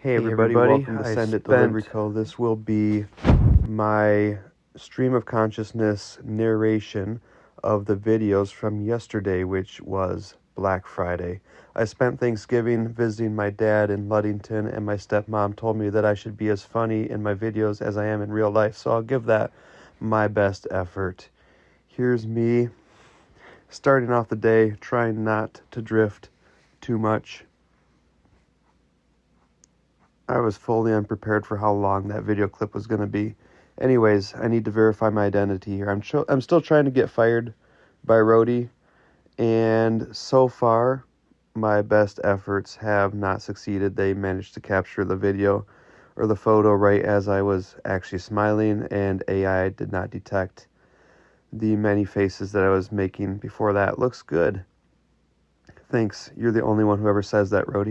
Hey everybody, welcome to Send It Delivery Co. This will be my stream of consciousness narration of the videos from yesterday, which was Black Friday. I spent Thanksgiving visiting my dad in Ludington, and my stepmom told me that I should be as funny in my videos as I am in real life, so I'll give that my best effort. Here's me starting off the day, trying not to drift too much. I was fully unprepared for how long that video clip was going to be. Anyways, I need to verify my identity here. I'm still trying to get fired by Rody, and so far, my best efforts have not succeeded. They managed to capture the video or the photo right as I was actually smiling, and AI did not detect the many faces that I was making before that. Looks good. Thanks. You're the only one who ever says that, Rody.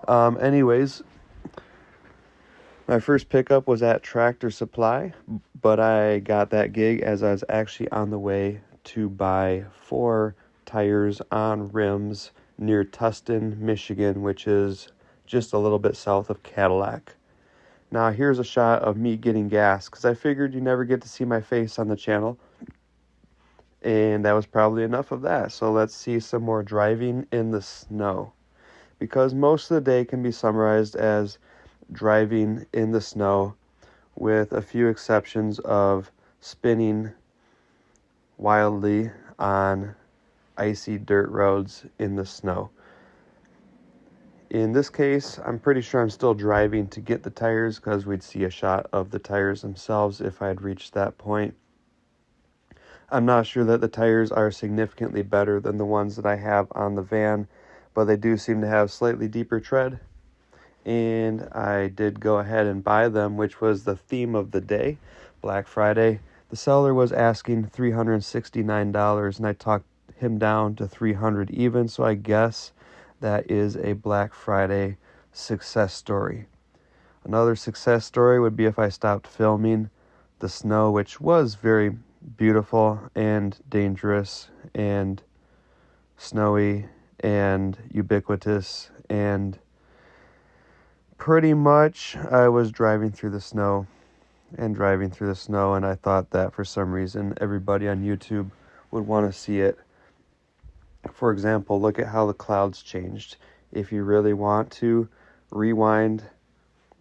Anyways, my first pickup was at Tractor Supply, but I got that gig as I was actually on the way to buy 4 tires on rims near Tustin, Michigan, which is just a little bit south of Cadillac. Now here's a shot of me getting gas, because I figured you never get to see my face on the channel, and that was probably enough of that. So let's see some more driving in the snow, because most of the day can be summarized as driving in the snow, with a few exceptions of spinning wildly on icy dirt roads in the snow. In this case, I'm pretty sure I'm still driving to get the tires, because we'd see a shot of the tires themselves if I had reached that point. I'm not sure that the tires are significantly better than the ones that I have on the van, but they do seem to have slightly deeper tread. And I did go ahead and buy them, which was the theme of the day, Black Friday. The seller was asking $369, and I talked him down to $300 even, so I guess that is a Black Friday success story. Another success story would be if I stopped filming the snow, which was very beautiful and dangerous and snowy and ubiquitous, and pretty much I was driving through the snow, and I thought that for some reason everybody on YouTube would want to see it. For example, look at how the clouds changed. If you really want to rewind,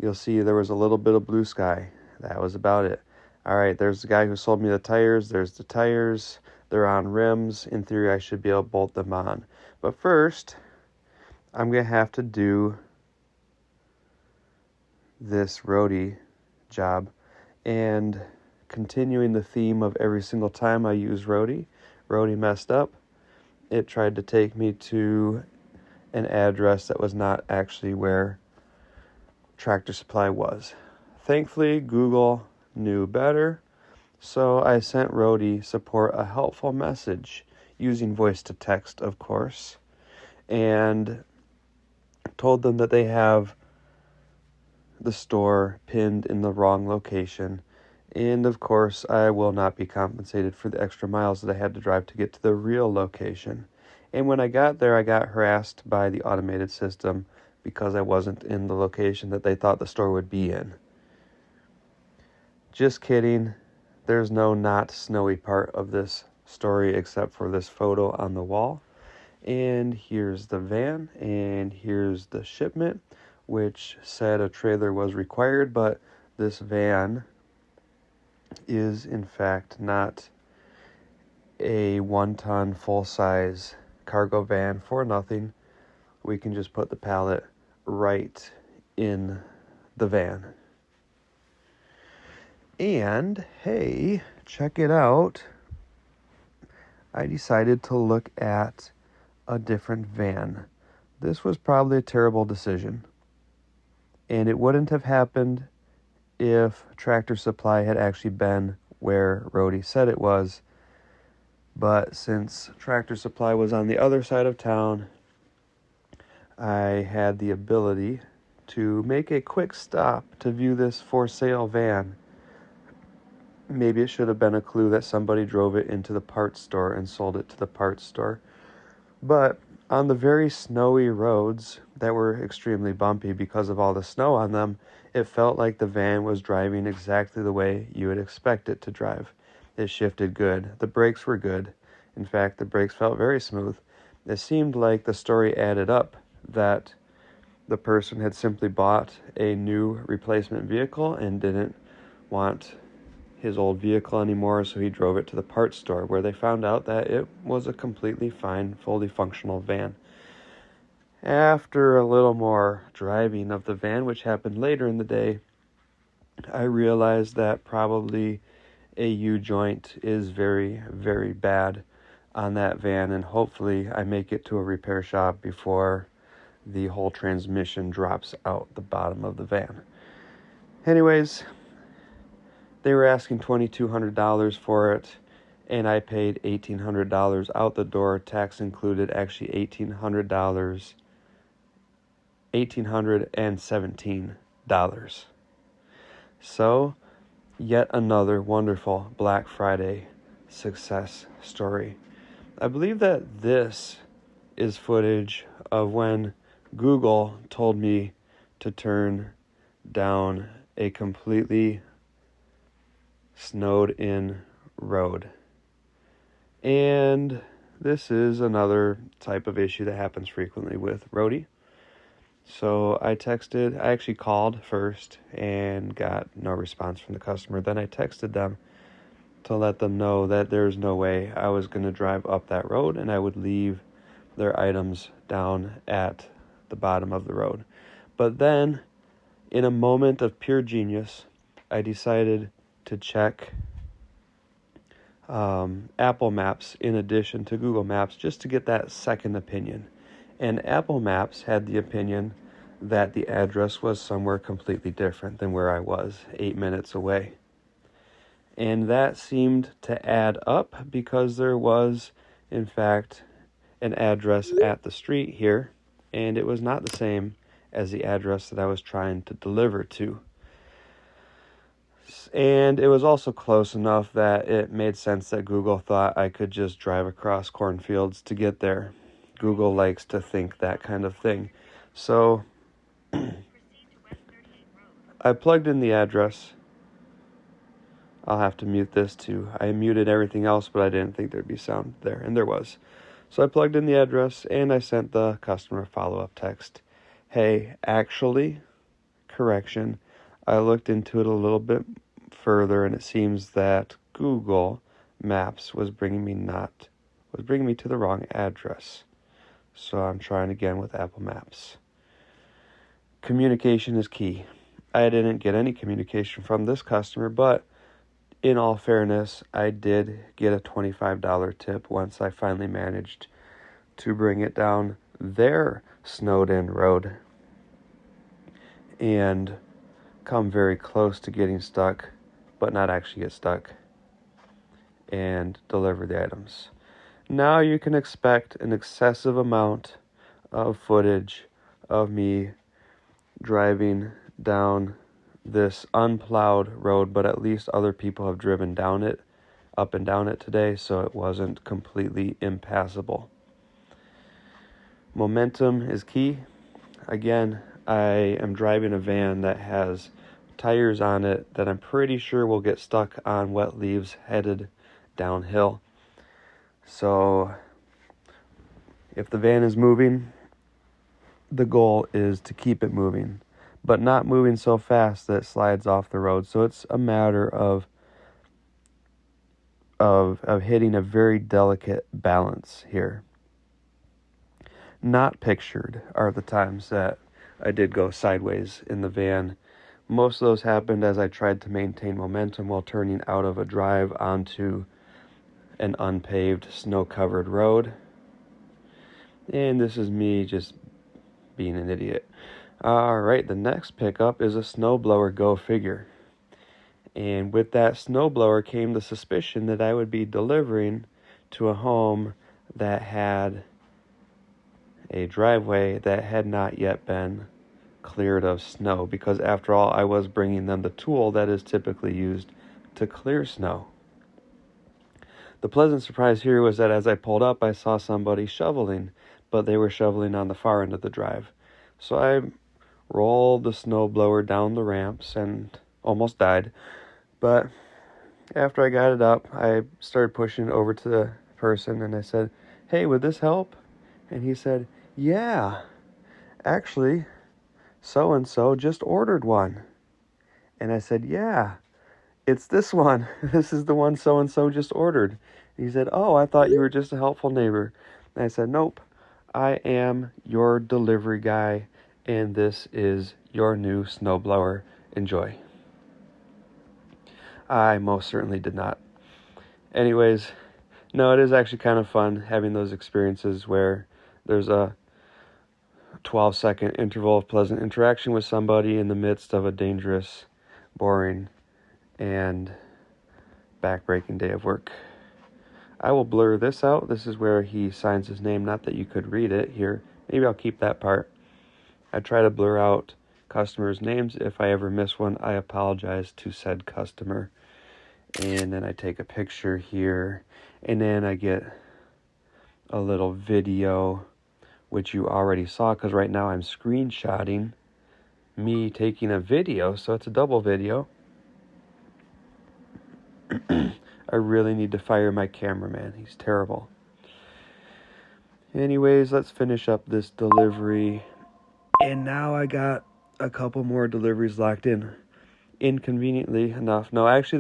you'll see there was a little bit of blue sky. That was about it. Alright, there's the guy who sold me the tires. There's the tires. They're on rims. In theory, I should be able to bolt them on. But first, I'm going to have to do this roadie job, and continuing the theme of every single time I use roadie messed up. It tried to take me to an address that was not actually where Tractor Supply was. Thankfully, Google knew better, so I sent roadie support a helpful message using voice to text, of course, and told them that they have the store pinned in the wrong location, and of course I will not be compensated for the extra miles that I had to drive to get to the real location. And when I got there, I got harassed by the automated system because I wasn't in the location that they thought the store would be in. Just kidding. There's no not snowy part of this story except for this photo on the wall. And here's the van, and here's the shipment, which said a trailer was required, but this van is in fact not a 1-ton full-size cargo van for nothing. We can just put the pallet right in the van. And hey, check it out. I decided to look at a different van. This was probably a terrible decision, and it wouldn't have happened if Tractor Supply had actually been where Rody said it was. But since Tractor Supply was on the other side of town, I had the ability to make a quick stop to view this for sale van. Maybe it should have been a clue that somebody drove it into the parts store and sold it to the parts store. But On the very snowy roads that were extremely bumpy because of all the snow on them, it felt like the van was driving exactly the way you would expect it to drive. It shifted good. The brakes were good. In fact, the brakes felt very smooth. It seemed like the story added up, that the person had simply bought a new replacement vehicle and didn't want his old vehicle anymore, so he drove it to the parts store, where they found out that it was a completely fine, fully functional van. After a little more driving of the van, which happened later in the day, I realized that probably a U-joint is very, very bad on that van, and hopefully I make it to a repair shop before the whole transmission drops out the bottom of the van. Anyways, they were asking $2,200 for it, and I paid $1,800 out the door, tax included, actually $1,817. So, yet another wonderful Black Friday success story. I believe that this is footage of when Google told me to turn down a completely snowed in road. And this is another type of issue that happens frequently with Roadie. So I actually called first and got no response from the customer. Then I texted them to let them know that there's no way I was going to drive up that road, and I would leave their items down at the bottom of the road. But then, in a moment of pure genius, I decided to check Apple Maps in addition to Google Maps, just to get that second opinion. And Apple Maps had the opinion that the address was somewhere completely different than where I was, 8 minutes away. And that seemed to add up, because there was, in fact, an address at the street here, and it was not the same as the address that I was trying to deliver to. And it was also close enough that it made sense that Google thought I could just drive across cornfields to get there. Google likes to think that kind of thing. So I plugged in the address. I'll have to mute this too. I muted everything else, but I didn't think there'd be sound there, and there was. So I plugged in the address, and I sent the customer a follow-up text. Hey, actually, correction, I looked into it a little bit further, and it seems that Google Maps was bringing me to the wrong address. So I'm trying again with Apple Maps. Communication is key. I didn't get any communication from this customer, but in all fairness, I did get a $25 tip once I finally managed to bring it down their snowed-in road and come very close to getting stuck, but not actually get stuck, and deliver the items. Now you can expect an excessive amount of footage of me driving down this unplowed road, but at least other people have driven down it, up and down it today, so it wasn't completely impassable. Momentum is key. Again, I am driving a van that has tires on it that I'm pretty sure will get stuck on wet leaves headed downhill. So if the van is moving, the goal is to keep it moving, but not moving so fast that it slides off the road. So it's a matter of hitting a very delicate balance here. Not pictured are the times that I did go sideways in the van. Most of those happened as I tried to maintain momentum while turning out of a drive onto an unpaved, snow-covered road. And this is me just being an idiot. Alright, the next pickup is a snowblower, go figure. And with that snowblower came the suspicion that I would be delivering to a home that had a driveway that had not yet been cleared of snow, because after all, I was bringing them the tool that is typically used to clear snow. The pleasant surprise here was that as I pulled up, I saw somebody shoveling but they were shoveling on the far end of the drive. So I rolled the snowblower down the ramps and almost died. But after I got it up, I started pushing it over to the person and I said, "Hey, would this help?" And he said, "Yeah, actually, so-and-so just ordered one." And I said, "Yeah, it's this one. This is the one so-and-so just ordered." And he said, "Oh, I thought you were just a helpful neighbor." And I said, "Nope, I am your delivery guy, and this is your new snowblower. Enjoy." I most certainly did not. Anyways, no, it is actually kind of fun having those experiences where there's a 12-second interval of pleasant interaction with somebody in the midst of a dangerous, boring, and backbreaking day of work. I will blur this out. This is where he signs his name, not that you could read it here. Maybe I'll keep that part. I try to blur out customers' names. If I ever miss one, I apologize to said customer. And then I take a picture here, and then I get a little video, which you already saw, because right now I'm screenshotting me taking a video, so it's a double video. I really need to fire my cameraman. He's terrible. Anyways, let's finish up this delivery. And now I got a couple more deliveries locked in. Inconveniently enough. No, actually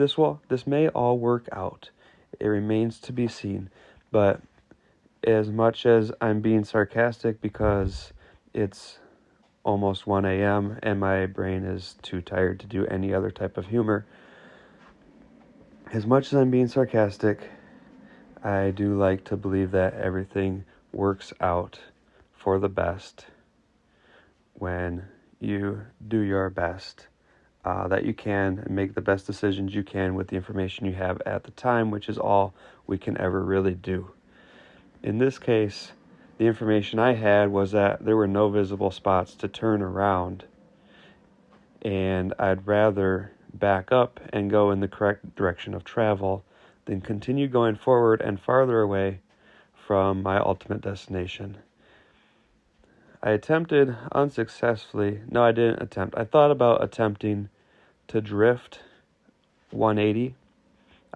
this may all work out. It remains to be seen. But as much as I'm being sarcastic because it's almost 1 a.m. and my brain is too tired to do any other type of humor, as much as I'm being sarcastic, I do like to believe that everything works out for the best when you do your best that you can and make the best decisions you can with the information you have at the time, which is all we can ever really do. In this case, the information I had was that there were no visible spots to turn around, and I'd rather back up and go in the correct direction of travel than continue going forward and farther away from my ultimate destination. I attempted unsuccessfully. No, I didn't attempt. I thought about attempting to drift 180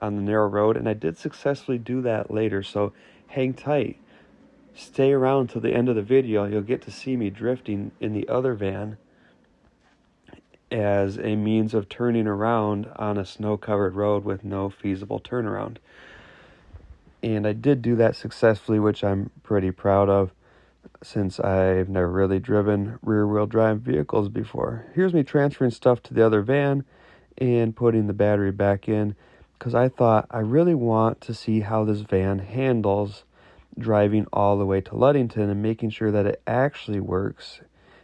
on the narrow road, and I did successfully do that later, so hang tight. Stay around till the end of the video. You'll get to see me drifting in the other van as a means of turning around on a snow-covered road with no feasible turnaround. And I did do that successfully, which I'm pretty proud of, since I've never really driven rear-wheel drive vehicles before. Here's me transferring stuff to the other van and putting the battery back in, because I thought I really want to see how this van handles driving all the way to Ludington and making sure that it actually works,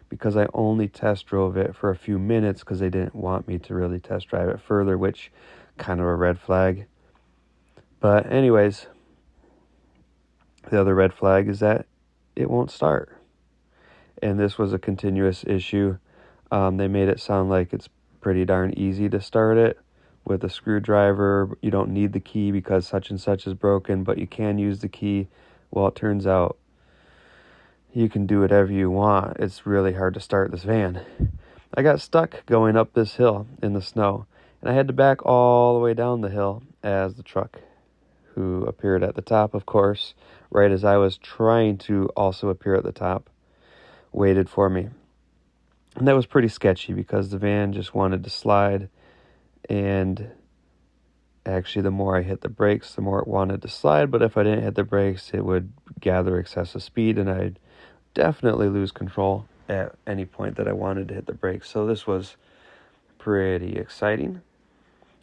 because I only test drove it for a few minutes because they didn't want me to really test drive it further, which kind of a red flag. But anyways, the other red flag is that it won't start. And this was a continuous issue. They made it sound like it's pretty darn easy to start it with a screwdriver. You don't need the key because such and such is broken, but you can use the key. Well, it turns out you can do whatever you want. It's really hard to start this van. I got stuck going up this hill in the snow, and I had to back all the way down the hill as the truck, who appeared at the top, of course, right as I was trying to also appear at the top, waited for me. And that was pretty sketchy because the van just wanted to slide, and actually the more I hit the brakes, the more it wanted to slide, but if I didn't hit the brakes, it would gather excessive speed, and I'd definitely lose control at any point that I wanted to hit the brakes. So this was pretty exciting.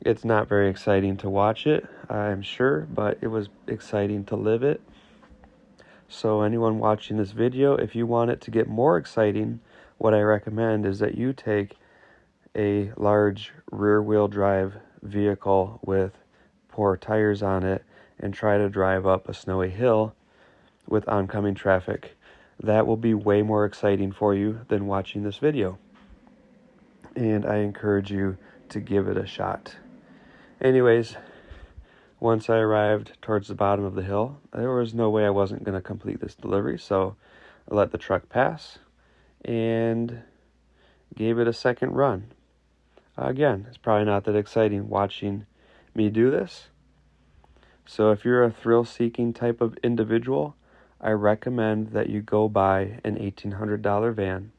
It's not very exciting to watch it, I'm sure, but it was exciting to live it. So anyone watching this video, if you want it to get more exciting, what I recommend is that you take a large rear-wheel drive vehicle with poor tires on it and try to drive up a snowy hill with oncoming traffic. That will be way more exciting for you than watching this video. And I encourage you to give it a shot. Anyways, once I arrived towards the bottom of the hill, there was no way I wasn't going to complete this delivery, so I let the truck pass and gave it a second run. Again, it's probably not that exciting watching me do this. So if you're a thrill-seeking type of individual, I recommend that you go buy an $1,800 van.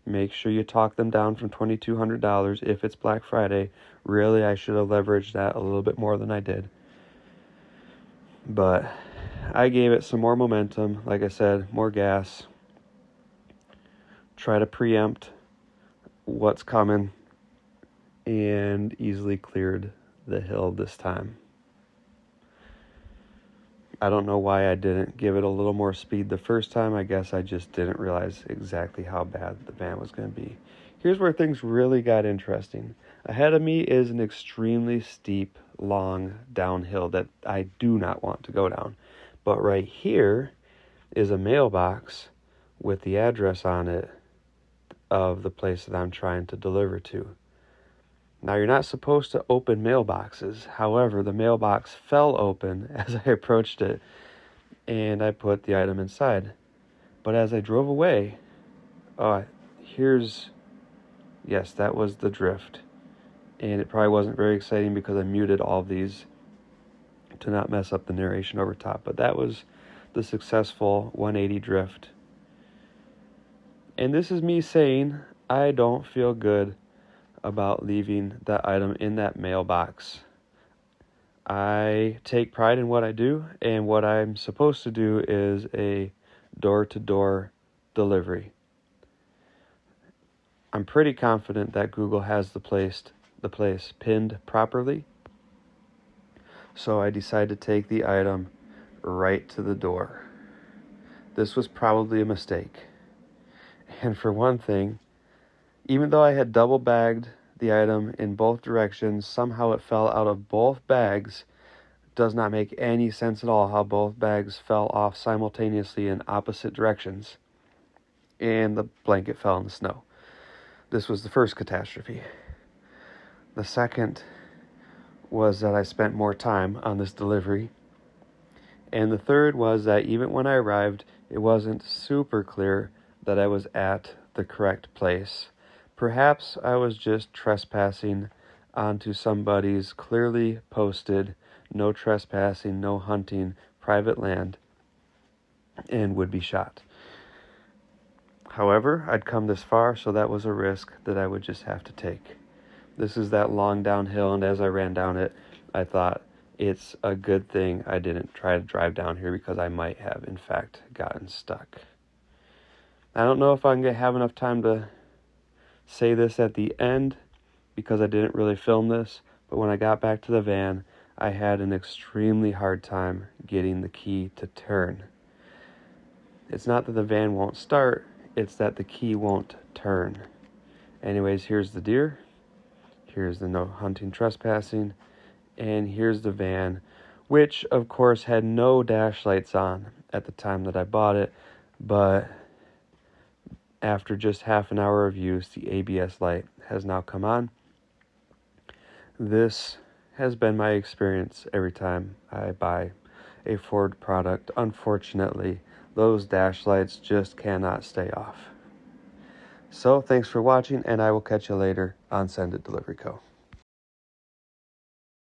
Make sure you talk them down from $2,200 if it's Black Friday. Really, I should have leveraged that a little bit more than I did. But I gave it some more momentum. Like I said, more gas. Try to preempt what's coming. And easily cleared the hill this time. I don't know why I didn't give it a little more speed the first time. I guess I just didn't realize exactly how bad the van was going to be. Here's where things really got interesting. Ahead of me is an extremely steep, long downhill that I do not want to go down. But right here is a mailbox with the address on it of the place that I'm trying to deliver to. Now, you're not supposed to open mailboxes. However, the mailbox fell open as I approached it, and I put the item inside. But as I drove away, yes, that was the drift. And it probably wasn't very exciting because I muted all of these to not mess up the narration over top. But that was the successful 180 drift. And this is me saying I don't feel good about leaving that item in that mailbox. I take pride in what I do, and what I'm supposed to do is a door-to-door delivery. I'm pretty confident that Google has the place pinned properly, so I decided to take the item right to the door. This was probably a mistake. And for one thing, even though I had double bagged the item in both directions, somehow it fell out of both bags. Does not make any sense at all how both bags fell off simultaneously in opposite directions. And the blanket fell in the snow. This was the first catastrophe. The second was that I spent more time on this delivery. And the third was that even when I arrived, it wasn't super clear that I was at the correct place. Perhaps I was just trespassing onto somebody's clearly posted no trespassing, no hunting, private land, and would be shot. However, I'd come this far, so that was a risk that I would just have to take. This is that long downhill, and as I ran down it, I thought it's a good thing I didn't try to drive down here because I might have, in fact, gotten stuck. I don't know if I'm going to have enough time to say this at the end because I didn't really film this, but when I got back to the van, I had an extremely hard time getting the key to turn. It's not that the van won't start, it's that the key won't turn. Anyways, here's the deer, here's the no hunting trespassing, and here's the van, which of course had no dash lights on at the time that I bought it, but after just half an hour of use, the ABS light has now come on. This has been my experience every time I buy a Ford product. Unfortunately, those dash lights just cannot stay off. So thanks for watching, and I will catch you later on Send It Delivery Co.